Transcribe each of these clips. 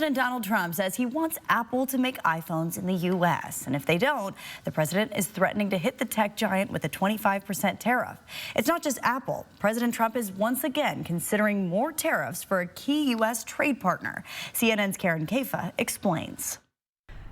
President Donald Trump says he wants Apple to make iPhones in the U.S. And if they don't, the president is threatening to hit the tech giant with a 25% tariff. It's not just Apple. President Trump is once again considering more tariffs for a key U.S. trade partner. CNN's Karen Kaifa explains.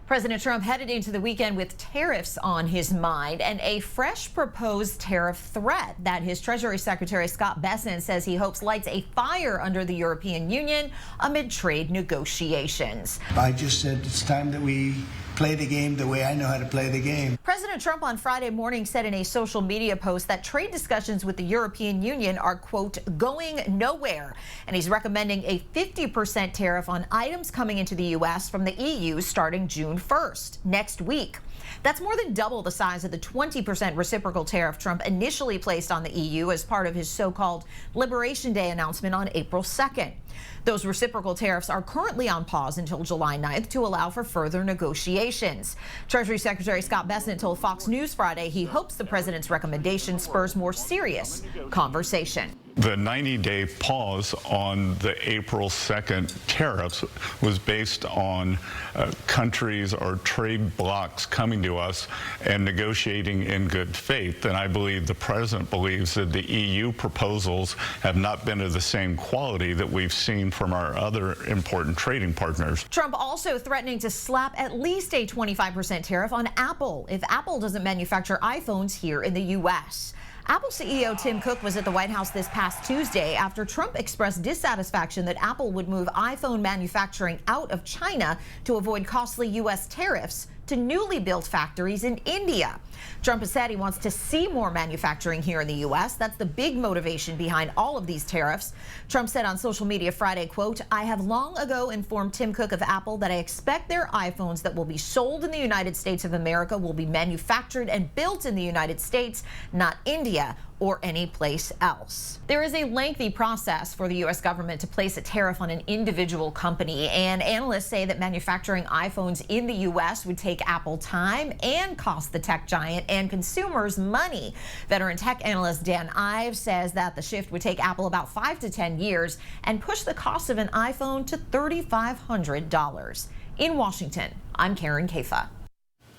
President Trump headed into the weekend with tariffs on his mind and a fresh proposed tariff threat that his Treasury Secretary Scott Bessent says he hopes lights a fire under the European Union amid trade negotiations. I just said it's time that we play the game the way I know how to play the game. President Trump on Friday morning said in a social media post that trade discussions with the European Union are, quote, going nowhere. And he's recommending a 50% tariff on items coming into the U.S. from the EU starting June 1st, next week. That's more than double the size of the 20% reciprocal tariff Trump initially placed on the EU as part of his so-called Liberation Day announcement on April 2nd. Those reciprocal tariffs are currently on pause until July 9th to allow for further negotiations. Treasury Secretary Scott Bessent told Fox News Friday he hopes the president's recommendation spurs more serious conversation. The 90-day pause on the April 2nd tariffs was based on countries or trade blocs coming to us and negotiating in good faith. And I believe the president believes that the EU proposals have not been of the same quality that we've seen from our other important trading partners. Trump also threatening to slap at least a 25% tariff on Apple if Apple doesn't manufacture iPhones here in the U.S. Apple CEO Tim Cook was at the White House this past Tuesday after Trump expressed dissatisfaction that Apple would move iPhone manufacturing out of China to avoid costly U.S. tariffs to newly built factories in India. Trump has said he wants to see more manufacturing here in the U.S. That's the big motivation behind all of these tariffs. Trump said on social media Friday, quote, I have long ago informed Tim Cook of Apple that I expect their iPhones that will be sold in the United States of America will be manufactured and built in the United States, not India or any place else. There is a lengthy process for the U.S. government to place a tariff on an individual company, and analysts say that manufacturing iPhones in the U.S. would take Apple time and cost the tech giant and consumers money. Veteran tech analyst Dan Ives says that the shift would take Apple about 5 to 10 years and push the cost of an iPhone to $3,500. In Washington, I'm Karen Kaifa.